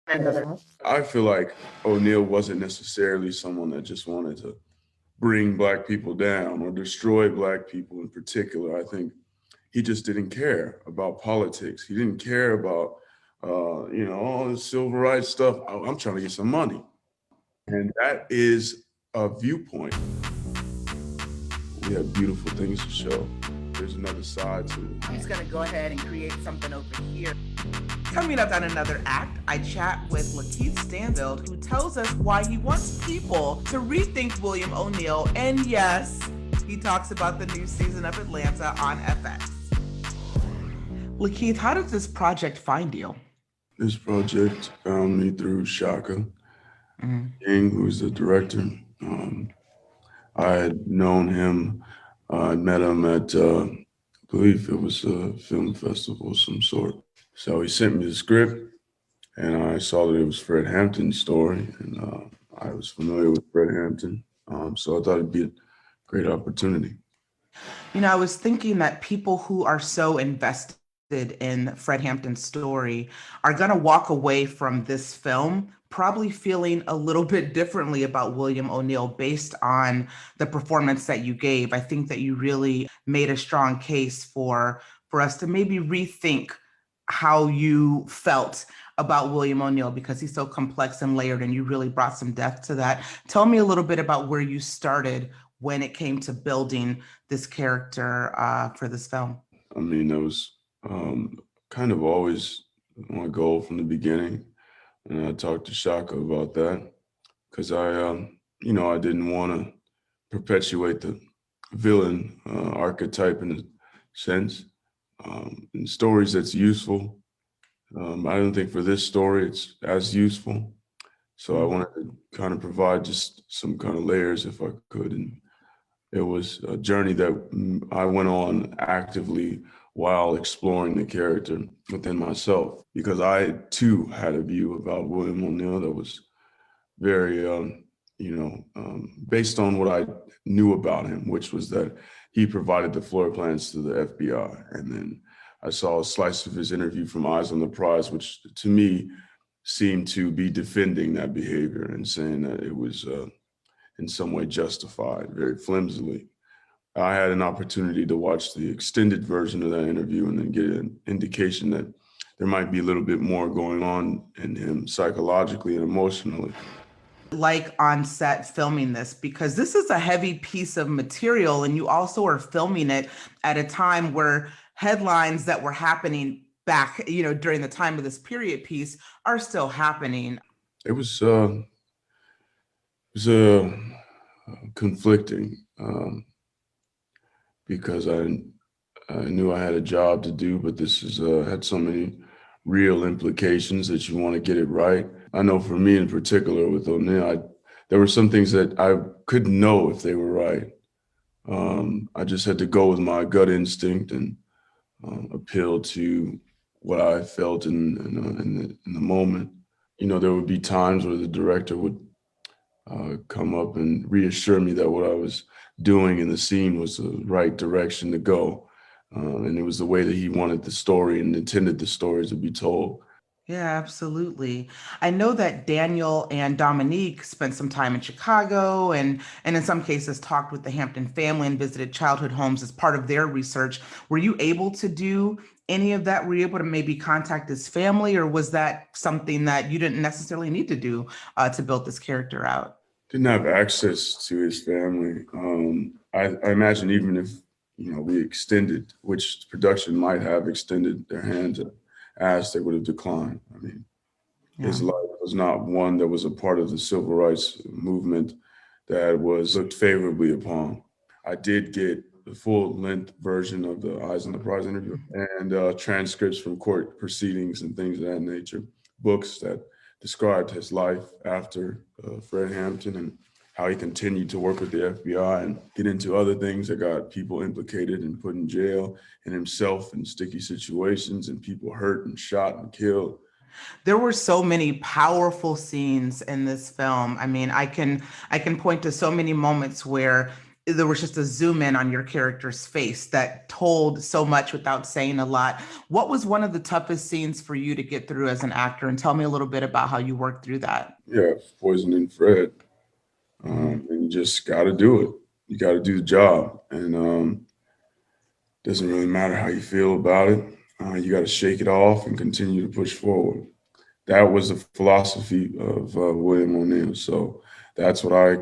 I feel like O'Neal wasn't necessarily someone that just wanted to bring black people down or destroy black people in particular. I think he just didn't care about politics. He didn't care about, all the civil rights stuff. I'm trying to get some money. And that is a viewpoint. We have beautiful things to show. There's another side to it. He's going to go ahead and create something over here. Coming up on another act, I chat with LaKeith Stanfield, who tells us why he wants people to rethink William O'Neal. And yes, he talks about the new season of Atlanta on FX. LaKeith, how did this project find you? This project found me through Shaka King, who's the director. I had known him. I met him at, I believe it was a film festival of some sort. So he sent me the script, and I saw that it was Fred Hampton's story, and I was familiar with Fred Hampton, so I thought it'd be a great opportunity. You know, I was thinking that people who are so invested in Fred Hampton's story are going to walk away from this film probably feeling a little bit differently about William O'Neal based on the performance that you gave. I think that you really made a strong case for us to maybe rethink how you felt about William O'Neal, because he's so complex and layered, and you really brought some depth to that. Tell me a little bit about where you started when it came to building this character for this film. I mean, that was kind of always my goal from the beginning. And I talked to Shaka about that because I didn't want to perpetuate the villain archetype in a sense. In stories that's useful. I don't think for this story it's as useful. So I wanted to kind of provide just some kind of layers if I could. And it was a journey that I went on actively while exploring the character within myself, because I too had a view about William O'Neal that was very, based on what I knew about him, which was that he provided the floor plans to the FBI. And then I saw a slice of his interview from Eyes on the Prize, which to me seemed to be defending that behavior and saying that it was in some way justified, very flimsily. I had an opportunity to watch the extended version of that interview and then get an indication that there might be a little bit more going on in him psychologically and emotionally. Like on set filming this, because this is a heavy piece of material, and you also are filming it at a time where headlines that were happening back, during the time of this period piece are still happening. It was conflicting because I knew I had a job to do, but this had so many real implications that you want to get it right. I know for me in particular with O'Neal, there were some things that I couldn't know if they were right. I just had to go with my gut instinct and appeal to what I felt in the moment. There would be times where the director would come up and reassure me that what I was doing in the scene was the right direction to go. And it was the way that he wanted the story and intended the story to be told. Yeah, absolutely. I know that Daniel and Dominique spent some time in Chicago and in some cases talked with the Hampton family and visited childhood homes as part of their research. Were you able to do any of that? Were you able to maybe contact his family, or was that something that you didn't necessarily need to do to build this character out? Didn't have access to his family. I imagine even if, we extended, which production might have extended their hand to ask, they would have declined. I mean, his life was not one that was a part of the civil rights movement that was looked favorably upon. I did get the full-length version of the Eyes on the Prize interview and transcripts from court proceedings and things of that nature, books that described his life after Fred Hampton and how he continued to work with the FBI and get into other things that got people implicated and put in jail, and himself in sticky situations and people hurt and shot and killed. There were so many powerful scenes in this film. I mean, I can point to so many moments where there was just a zoom in on your character's face that told so much without saying a lot. What was one of the toughest scenes for you to get through as an actor? And tell me a little bit about how you worked through that. Yeah, poisoning Fred. And you just got to do it. You got to do the job. And doesn't really matter how you feel about it. You got to shake it off and continue to push forward. That was the philosophy of William O'Neill. So that's what I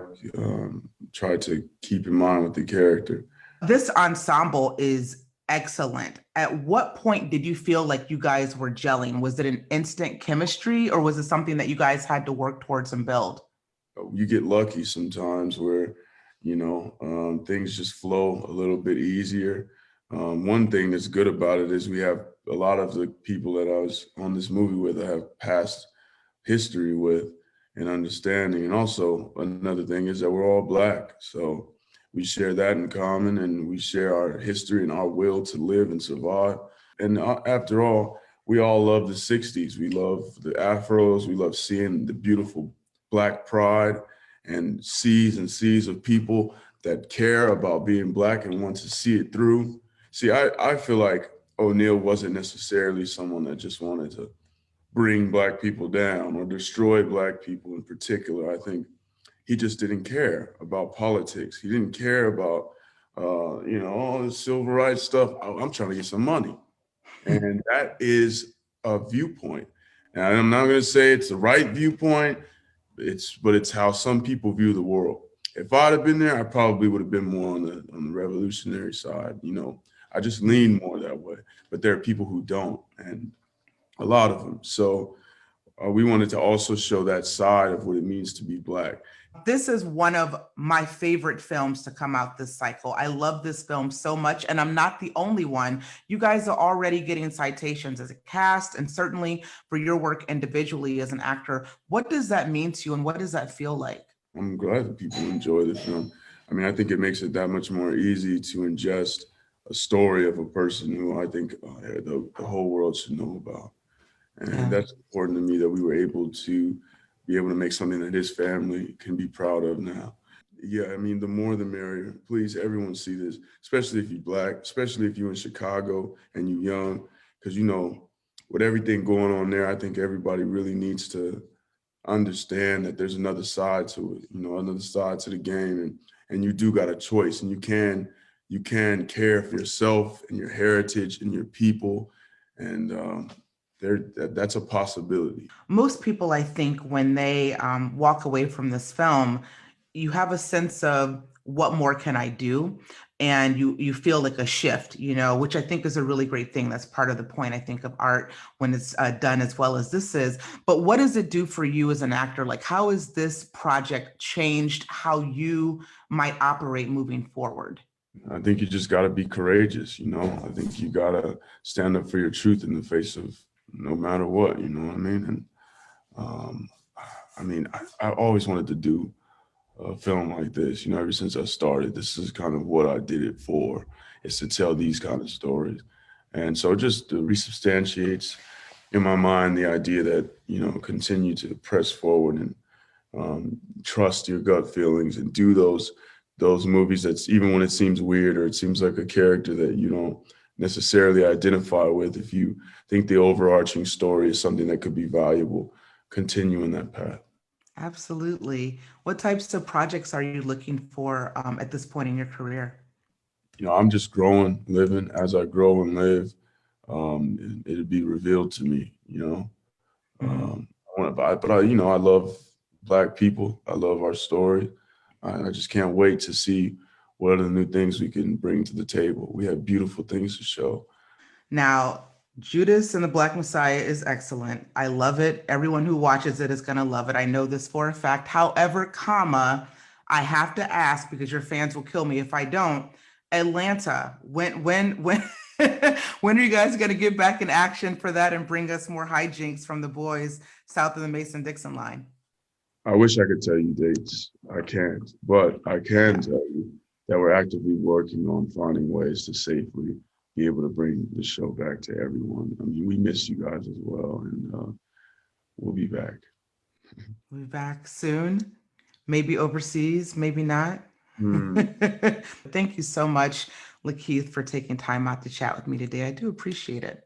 try to keep in mind with the character. This ensemble is excellent. At what point did you feel like you guys were gelling? Was it an instant chemistry, or was it something that you guys had to work towards and build? You get lucky sometimes where, things just flow a little bit easier. One thing that's good about it is we have a lot of the people that I was on this movie with I have past history with and understanding. And also another thing is that we're all Black. So we share that in common, and we share our history and our will to live and survive. And after all, we all love the 60s. We love the afros. We love seeing the beautiful Black pride and seas of people that care about being Black and want to see it through. See, I feel like O'Neill wasn't necessarily someone that just wanted to bring Black people down or destroy Black people in particular. I think he just didn't care about politics. He didn't care about, all the civil rights stuff. I'm trying to get some money. And that is a viewpoint. And I'm not going to say it's the right viewpoint, but it's how some people view the world. If I'd have been there, I probably would have been more on the revolutionary side. I just lean more that way. But there are people who don't, and a lot of them. So we wanted to also show that side of what it means to be Black. This is one of my favorite films to come out this cycle. I love this film so much, and I'm not the only one. You guys are already getting citations as a cast, and certainly for your work individually as an actor. What does that mean to you, and what does that feel like? I'm glad that people enjoy the film. I mean, I think it makes it that much more easy to ingest a story of a person who I think the whole world should know about. And that's important to me, that we were able to make something that his family can be proud of now. Yeah, I mean, the more the merrier. Please, everyone see this, especially if you're Black, especially if you're in Chicago and you're young, because, with everything going on there, I think everybody really needs to understand that there's another side to it, another side to the game. And you do got a choice, and you can care for yourself and your heritage and your people. And that's a possibility. Most people, I think, when they walk away from this film, you have a sense of what more can I do? And you feel like a shift, which I think is a really great thing. That's part of the point, I think, of art when it's done as well as this is. But what does it do for you as an actor? Like, how has this project changed how you might operate moving forward? I think you just got to be courageous. I think you got to stand up for your truth in the face of no matter what, you know what I mean? And I always wanted to do a film like this, ever since I started. This is kind of what I did it for, is to tell these kind of stories. And so just resubstantiates in my mind the idea that, continue to press forward and trust your gut feelings and do those movies that's, even when it seems weird or it seems like a character that you don't necessarily identify with, if you think the overarching story is something that could be valuable, continue in that path. Absolutely. What types of projects are you looking for at this point in your career? I'm just growing, living. As I grow and live, it'll be revealed to me, I love Black people. I love our story. I just can't wait to see what are the new things we can bring to the table. We have beautiful things to show. Now, Judas and the Black Messiah is excellent. I love it. Everyone who watches it is going to love it. I know this for a fact. However, I have to ask, because your fans will kill me if I don't. Atlanta, when when when are you guys going to get back in action for that and bring us more hijinks from the boys south of the Mason-Dixon line? I wish I could tell you dates. I can't, but I can tell you that we're actively working on finding ways to safely be able to bring the show back to everyone. I mean, we miss you guys as well, and we'll be back. We'll be back soon, maybe overseas, maybe not. Thank you so much, LaKeith, for taking time out to chat with me today. I do appreciate it.